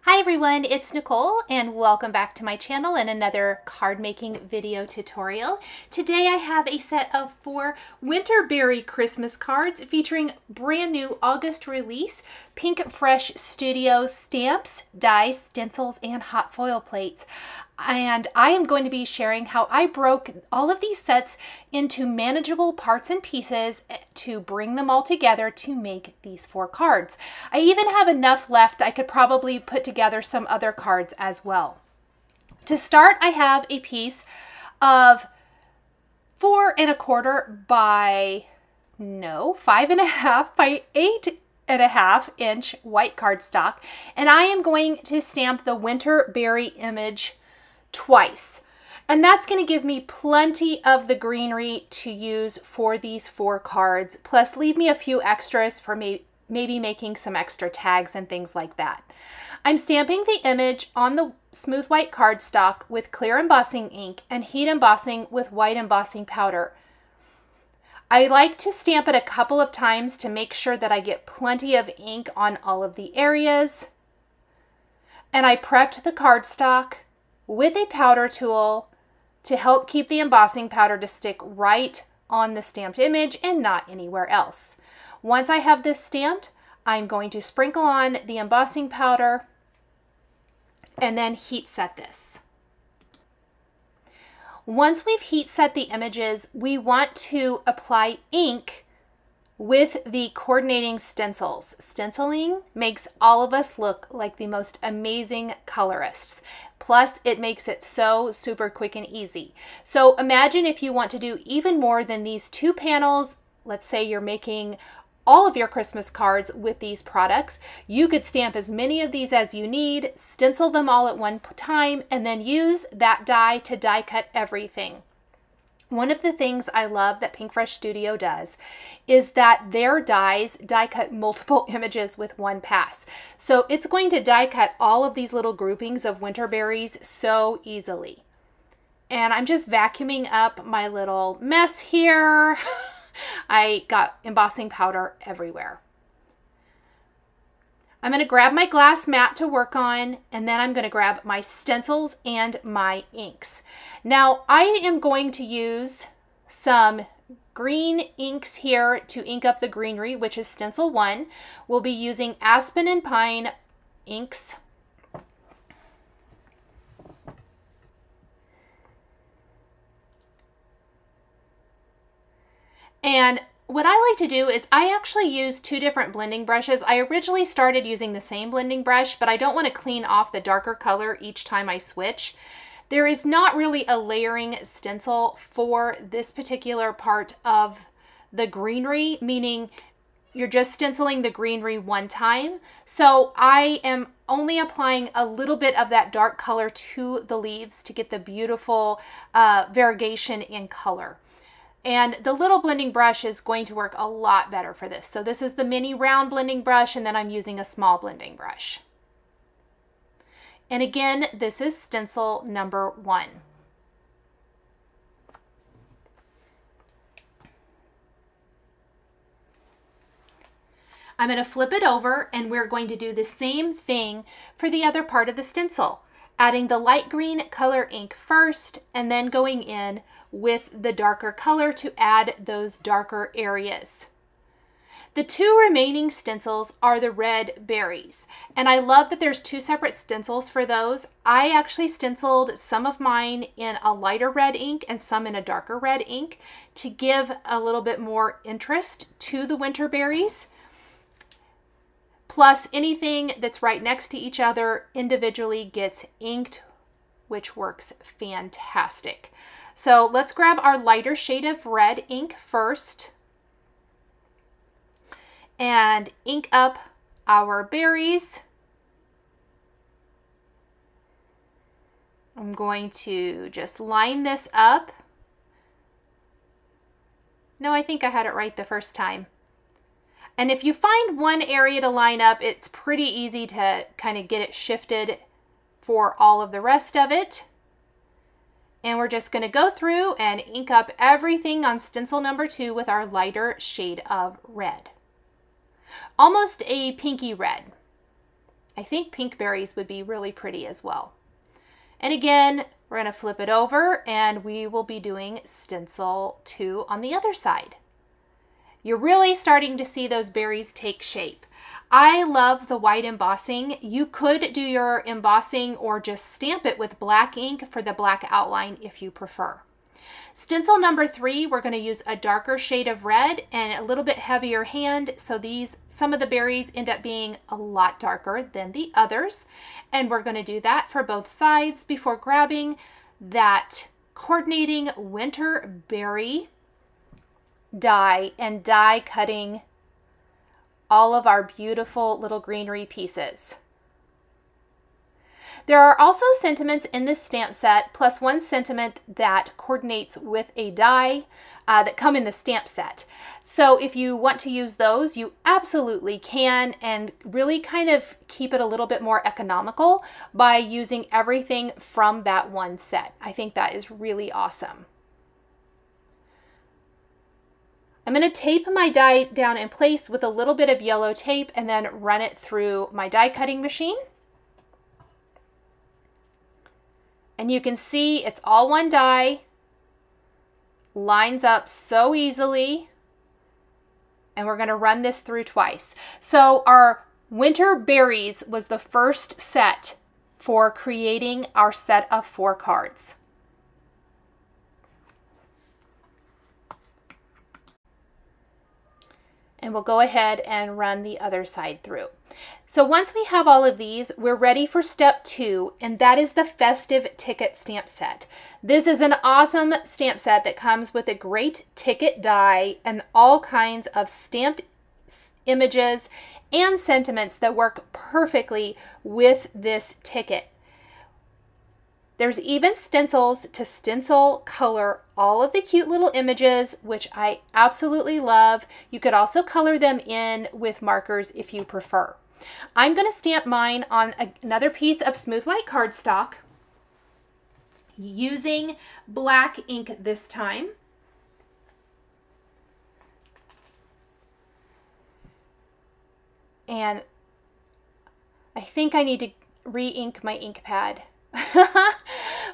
Hi everyone, it's Nicole and welcome back to my channel and another card making video tutorial. Today I have a set of 4 Winterberry Christmas cards featuring brand new August release Pinkfresh Studio stamps, dies, stencils, and hot foil plates. And I am going to be sharing how I broke all of these sets into manageable parts and pieces to bring them all together to make these 4 cards. I even have enough left. I could probably put together some other cards as well. To start, I have a piece of 4 1/4 by 5.5 by 8.5 inch white cardstock, and I am going to stamp the Winterberry image twice. And that's going to give me plenty of the greenery to use for these 4 cards, plus leave me a few extras for maybe making some extra tags and things like that. I'm stamping the image on the smooth white cardstock with clear embossing ink and heat embossing with white embossing powder. I like to stamp it a couple of times to make sure that I get plenty of ink on all of the areas. And I prepped the cardstock with a powder tool to help keep the embossing powder to stick right on the stamped image and not anywhere else. Once I have this stamped, I'm going to sprinkle on the embossing powder and then heat set this. Once we've heat set the images, we want to apply ink with the coordinating stencils. Stenciling makes all of us look like the most amazing colorists. Plus, it makes it so super quick and easy. So imagine if you want to do even more than these 2 panels. Let's say you're making all of your Christmas cards with these products. You could stamp as many of these as you need, stencil them all at one time, and then use that die to die cut everything. One of the things I love that Pinkfresh Studio does is that their dies die cut multiple images with one pass. So it's going to die cut all of these little groupings of Winterberries so easily. And I'm just vacuuming up my little mess here. I got embossing powder everywhere. I'm going to grab my glass mat to work on, and then I'm going to grab my stencils and my inks. Now, I am going to use some green inks here to ink up the greenery, which is Stencil 1. We'll be using Aspen and Pine inks. And what I like to do is I actually use 2 different blending brushes. I originally started using the same blending brush, but I don't want to clean off the darker color each time I switch. There is not really a layering stencil for this particular part of the greenery, meaning you're just stenciling the greenery one time. So I am only applying a little bit of that dark color to the leaves to get the beautiful variegation in color. And the little blending brush is going to work a lot better for this. So this is the mini round blending brush, and then I'm using a small blending brush. And again, this is stencil number 1. I'm going to flip it over, and we're going to do the same thing for the other part of the stencil, adding the light green color ink first, and then going in with the darker color to add those darker areas. The 2 remaining stencils are the red berries, and I love that there's 2 separate stencils for those. I actually stenciled some of mine in a lighter red ink and some in a darker red ink to give a little bit more interest to the Winterberries. Plus, anything that's right next to each other individually gets inked, which works fantastic. So let's grab our lighter shade of red ink first and ink up our berries. I'm going to just line this up. No, I think I had it right the first time. And if you find one area to line up, it's pretty easy to kind of get it shifted for all of the rest of it. And we're just going to go through and ink up everything on stencil number 2 with our lighter shade of red. Almost a pinky red. I think pink berries would be really pretty as well. And again, we're going to flip it over and we will be doing stencil 2 on the other side. You're really starting to see those berries take shape. I love the white embossing. You could do your embossing or just stamp it with black ink for the black outline if you prefer. Stencil number 3, we're going to use a darker shade of red and a little bit heavier hand, so some of the berries end up being a lot darker than the others. And we're going to do that for both sides before grabbing that coordinating winter berry die and die cutting all of our beautiful little greenery pieces. There are also sentiments in this stamp set, plus one sentiment that coordinates with a die that come in the stamp set. So if you want to use those, you absolutely can, and really kind of keep it a little bit more economical by using everything from that one set. I think that is really awesome. I'm going to tape my die down in place with a little bit of yellow tape and then run it through my die cutting machine. And you can see it's all one die, lines up so easily, and we're going to run this through twice. So our winter berries was the first set for creating our set of 4 cards. And we'll go ahead and run the other side through. So once we have all of these, we're ready for step 2, and that is the Festive Ticket stamp set. This is an awesome stamp set that comes with a great ticket die and all kinds of stamped images and sentiments that work perfectly with this ticket. There's even stencils to stencil color all of the cute little images, which I absolutely love. You could also color them in with markers if you prefer. I'm going to stamp mine on another piece of smooth white cardstock using black ink this time. And I think I need to re-ink my ink pad.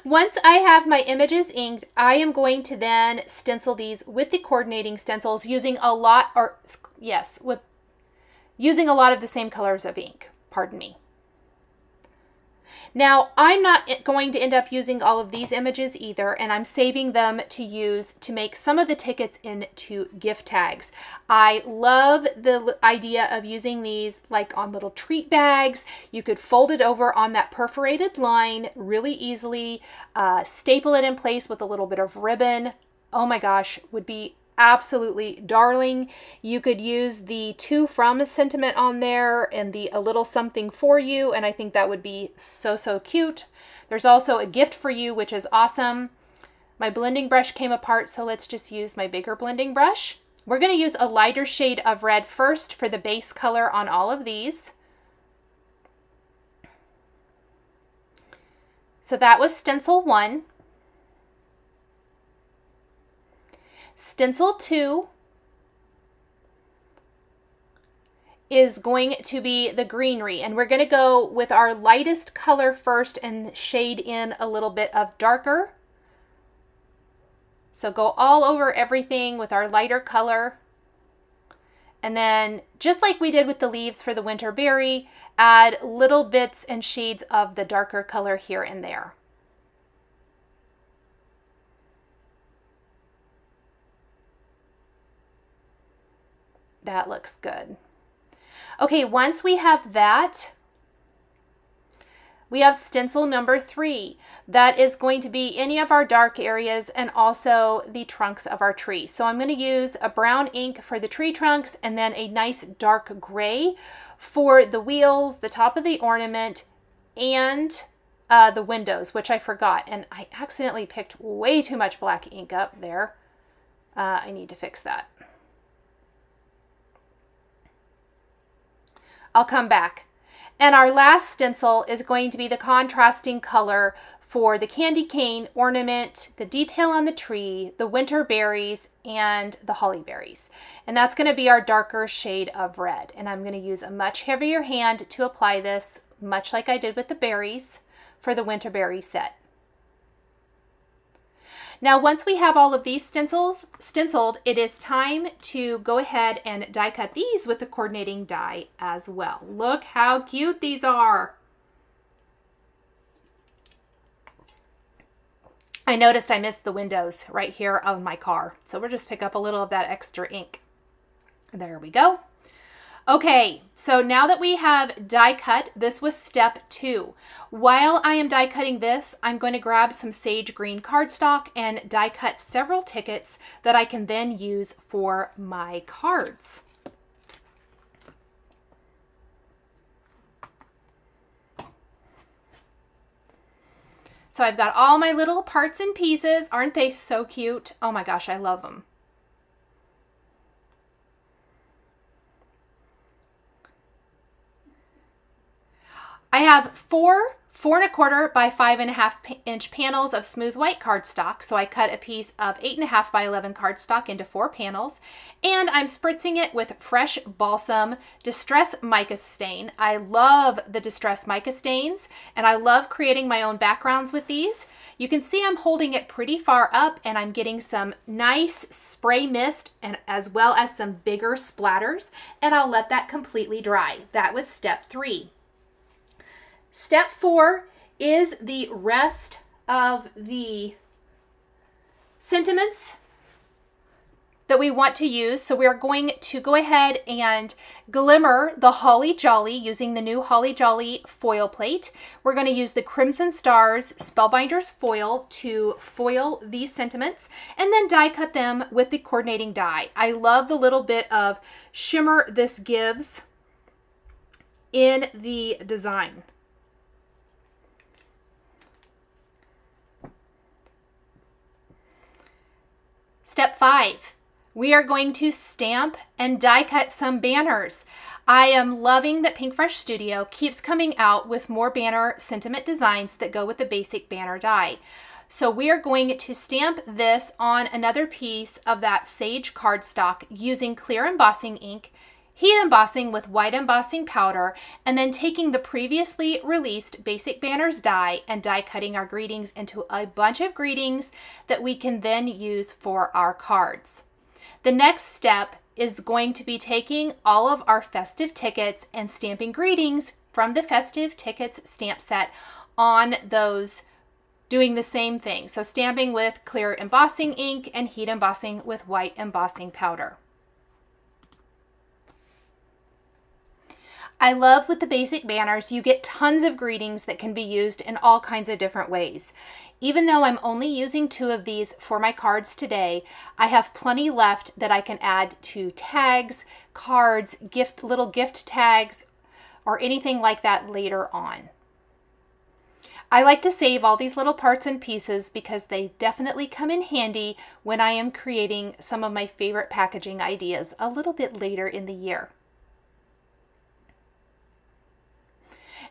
Once I have my images inked, I am going to then stencil these with the coordinating stencils using a lot, using a lot of the same colors of ink, pardon me. Now, I'm not going to end up using all of these images either, and I'm saving them to use to make some of the tickets into gift tags. I love the idea of using these like on little treat bags. You could fold it over on that perforated line really easily, staple it in place with a little bit of ribbon. Oh my gosh, would be absolutely darling. You could use the to from sentiment on there and the a little something for you, and I think that would be so, so cute. There's also a gift for you, which is awesome. My blending brush came apart, so let's just use my bigger blending brush. We're going to use a lighter shade of red first for the base color on all of these. So that was stencil 1. Stencil 2 is going to be the greenery, and we're going to go with our lightest color first and shade in a little bit of darker. So go all over everything with our lighter color. And then, just like we did with the leaves for the winter berry, add little bits and shades of the darker color here and there. That looks good. Okay, once we have that, we have stencil number 3. That is going to be any of our dark areas and also the trunks of our tree. So I'm going to use a brown ink for the tree trunks and then a nice dark gray for the wheels, the top of the ornament, and the windows, which I forgot. And I accidentally picked way too much black ink up there. I need to fix that. I'll come back. And our last stencil is going to be the contrasting color for the candy cane ornament, the detail on the tree, the winter berries, and the holly berries. And that's going to be our darker shade of red. And I'm going to use a much heavier hand to apply this. much like I did with the berries for the winter berry set. Now, once we have all of these stenciled, it is time to go ahead and die cut these with the coordinating die as well. Look how cute these are. I noticed I missed the windows right here of my car, so we'll just pick up a little of that extra ink. There we go. Okay, so now that we have die cut, this was step 2. While I am die cutting this, I'm going to grab some sage green cardstock and die cut several tickets that I can then use for my cards. So I've got all my little parts and pieces. Aren't they so cute? Oh my gosh, I love them. I have 4 4¼ by 5½ inch panels of smooth white cardstock. So I cut a piece of 8½ by 11 cardstock into 4 panels, and I'm spritzing it with fresh BALSAM Distress Mica stain. I love the Distress Mica stains, and I love creating my own backgrounds with these. You can see I'm holding it pretty far up, and I'm getting some nice spray mist and as well as some bigger splatters, and I'll let that completely dry. That was step 3. Step 4 is the rest of the sentiments that we want to use. So we're going to go ahead and glimmer the Holly Jolly using the new Holly Jolly foil plate. We're going to use the Crimson Stars Spellbinders foil to foil these sentiments and then die cut them with the coordinating die. I love the little bit of shimmer this gives in the design. Step 5, we are going to stamp and die cut some banners. I am loving that Pinkfresh Studio keeps coming out with more banner sentiment designs that go with the basic banner die. So we are going to stamp this on another piece of that sage cardstock using clear embossing ink, heat embossing with white embossing powder, and then taking the previously released basic banners die and die cutting our greetings into a bunch of greetings that we can then use for our cards. The next step is going to be taking all of our festive tickets and stamping greetings from the Festive Tickets stamp set on those, doing the same thing. So stamping with clear embossing ink and heat embossing with white embossing powder. I love with the basic banners, you get tons of greetings that can be used in all kinds of different ways. Even though I'm only using 2 of these for my cards today, I have plenty left that I can add to tags, cards, little gift tags, or anything like that later on. I like to save all these little parts and pieces because they definitely come in handy when I am creating some of my favorite packaging ideas a little bit later in the year.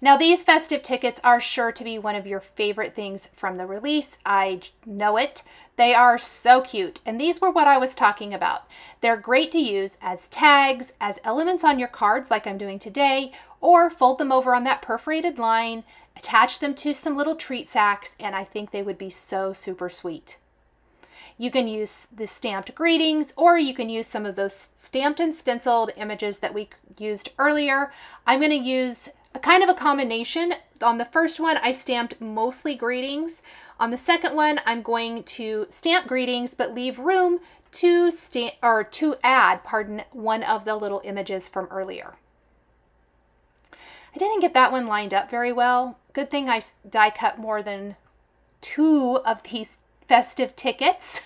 Now, these festive tickets are sure to be one of your favorite things from the release. I know it. They are so cute. And these were what I was talking about. They're great to use as tags, as elements on your cards like I'm doing today, or fold them over on that perforated line, attach them to some little treat sacks, and I think they would be so super sweet. You can use the stamped greetings, or you can use some of those stamped and stenciled images that we used earlier. I'm going to use a kind of a combination. On the first one, I stamped mostly greetings. On the second one, I'm going to stamp greetings, but leave room to add one of the little images from earlier. I didn't get that one lined up very well. Good thing I die cut more than 2 of these festive tickets.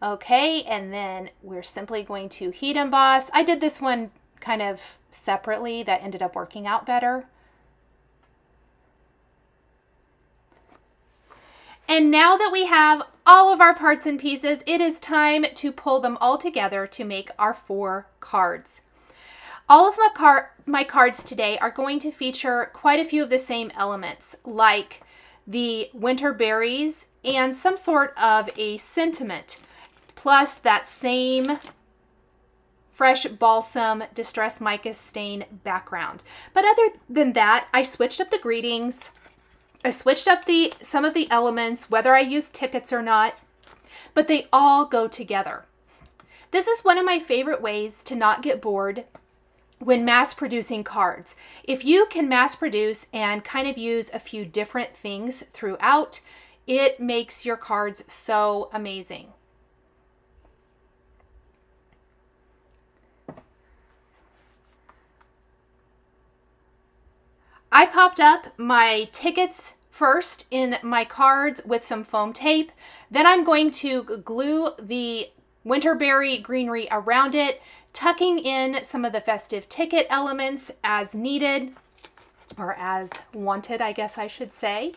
Okay, and then we're simply going to heat emboss. I did this one kind of separately. That ended up working out better. And now that we have all of our parts and pieces, it is time to pull them all together to make our 4 cards. All of my cards today are going to feature quite a few of the same elements, like the winter berries and some sort of a sentiment, plus that same Fresh Balsam Distress Mica Stain background. But other than that, I switched up the greetings. I switched up some of the elements, whether I use tickets or not, but they all go together. This is one of my favorite ways to not get bored when mass producing cards. If you can mass produce and kind of use a few different things throughout, it makes your cards so amazing. I popped up my tickets first in my cards with some foam tape. Then I'm going to glue the Winterberry greenery around it, tucking in some of the festive ticket elements as needed, or as wanted, I guess I should say.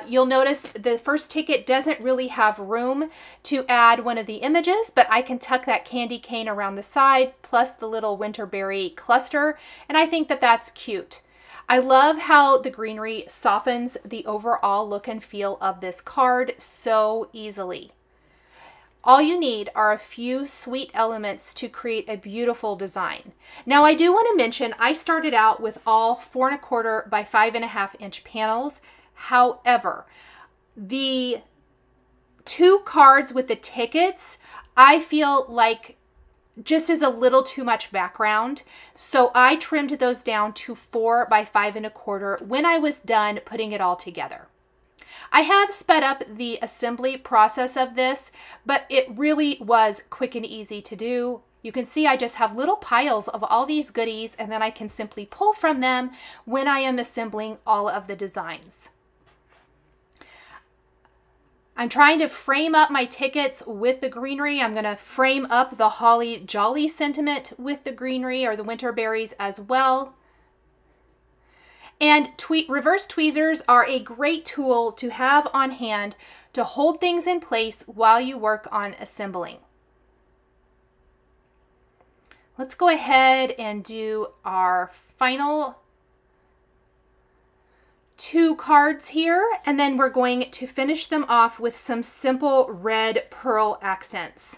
You'll notice the first ticket doesn't really have room to add one of the images, but I can tuck that candy cane around the side, plus the little Winterberry cluster, and I think that that's cute. I love how the greenery softens the overall look and feel of this card so easily. All you need are a few sweet elements to create a beautiful design. Now I do want to mention I started out with all 4 1/4 by 5 1/2 inch panels. However, the 2 cards with the tickets, I feel like just is a little too much background. So I trimmed those down to 4 by 5 1/4 when I was done putting it all together. I have sped up the assembly process of this, but it really was quick and easy to do. You can see I just have little piles of all these goodies, and then I can simply pull from them when I am assembling all of the designs. I'm trying to frame up my tickets with the greenery. I'm going to frame up the holly jolly sentiment with the greenery or the winter berries as well. And reverse tweezers are a great tool to have on hand to hold things in place while you work on assembling. Let's go ahead and do our final 2 cards here, and then we're going to finish them off with some simple red pearl accents.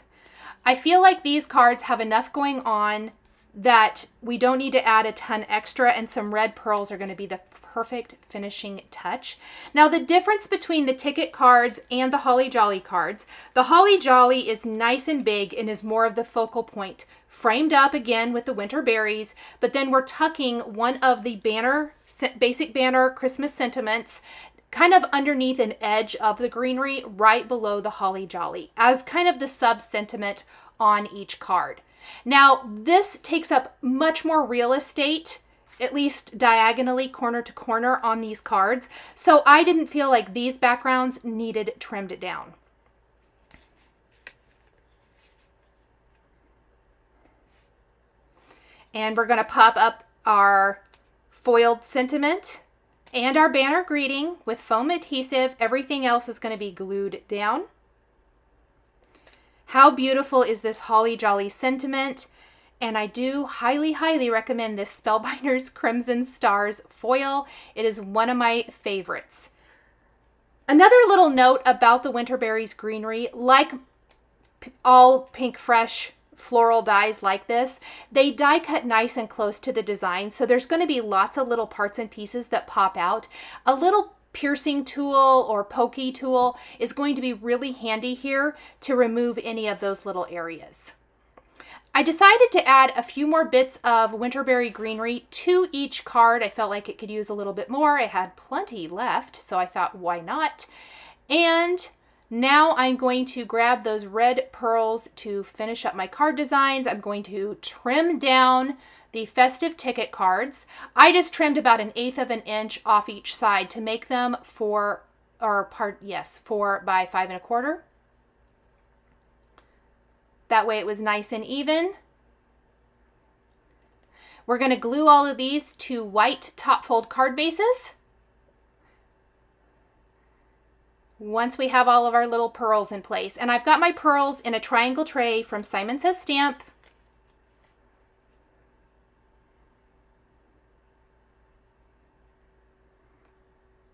I feel like these cards have enough going on that we don't need to add a ton extra, and some red pearls are going to be the perfect finishing touch. Now the difference between the ticket cards and the Holly Jolly cards, the Holly Jolly is nice and big and is more of the focal point, framed up again with the winter berries, but then we're tucking one of the banner, basic banner Christmas sentiments kind of underneath an edge of the greenery right below the Holly Jolly as kind of the sub sentiment on each card. Now, this takes up much more real estate, at least diagonally corner to corner on these cards. So I didn't feel like these backgrounds needed trimmed down. And we're going to pop up our foiled sentiment and our banner greeting with foam adhesive. Everything else is going to be glued down. How beautiful is this Holly Jolly sentiment? And I do highly, highly recommend this Spellbinders Crimson Stars foil. It is one of my favorites. Another little note about the Winterberries greenery, like all Pinkfresh floral dies like this, they die cut nice and close to the design. So there's going to be lots of little parts and pieces that pop out. A little piercing tool or pokey tool is going to be really handy here to remove any of those little areas. I decided to add a few more bits of Winterberry greenery to each card. I felt like it could use a little bit more. I had plenty left, so I thought, why not? And now I'm going to grab those red pearls to finish up my card designs. I'm going to trim down the festive ticket cards. I just trimmed about 1/8 of an inch off each side to make them 4 by 5 1/4. That way it was nice and even. We're going to glue all of these to white top fold card bases once we have all of our little pearls in place. And I've got my pearls in a triangle tray from Simon Says Stamp.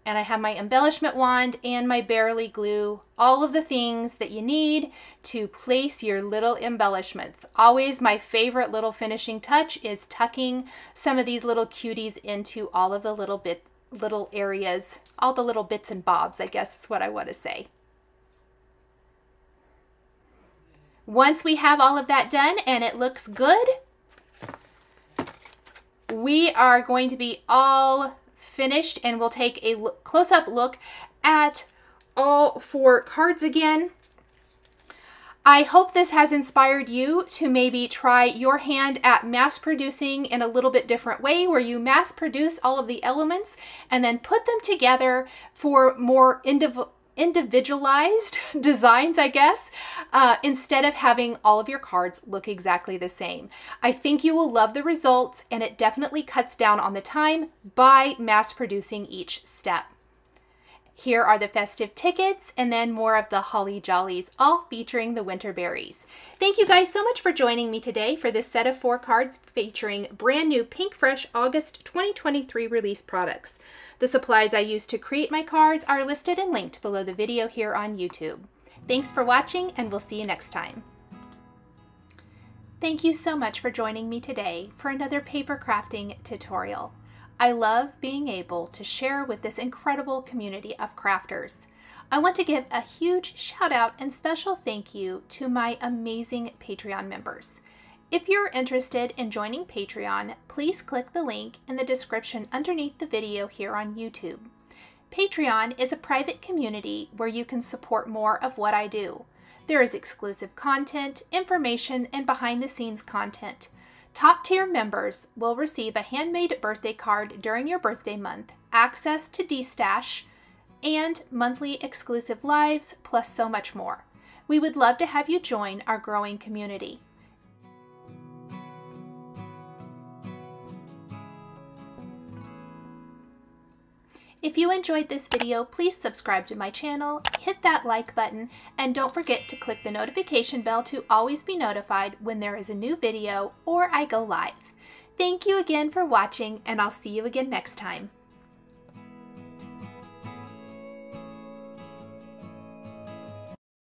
And I have my embellishment wand and my Barely glue, all of the things that you need to place your little embellishments. Always my favorite little finishing touch is tucking some of these little cuties into all of the little areas, all the little bits and bobs, I guess is what I want to say. Once we have all of that done and it looks good, we are going to be all finished, and we'll take a close-up look at all 4 cards again. I hope this has inspired you to maybe try your hand at mass producing in a little bit different way, where you mass produce all of the elements and then put them together for more individualized designs, I guess, instead of having all of your cards look exactly the same. I think you will love the results, and it definitely cuts down on the time by mass producing each step. Here are the festive tickets, and then more of the holly jollies, all featuring the winter berries. Thank you guys so much for joining me today for this set of 4 cards featuring brand new Pinkfresh August 2023 release products. The supplies I used to create my cards are listed and linked below the video here on YouTube. Thanks for watching, and we'll see you next time. Thank you so much for joining me today for another paper crafting tutorial. I love being able to share with this incredible community of crafters. I want to give a huge shout out and special thank you to my amazing Patreon members. If you're interested in joining Patreon, please click the link in the description underneath the video here on YouTube. Patreon is a private community where you can support more of what I do. There is exclusive content, information, and behind-the-scenes content. Top-tier members will receive a handmade birthday card during your birthday month, access to D-Stash, and monthly exclusive lives, plus so much more. We would love to have you join our growing community. If you enjoyed this video, please subscribe to my channel, hit that like button, and don't forget to click the notification bell to always be notified when there is a new video or I go live. Thank you again for watching, and I'll see you again next time.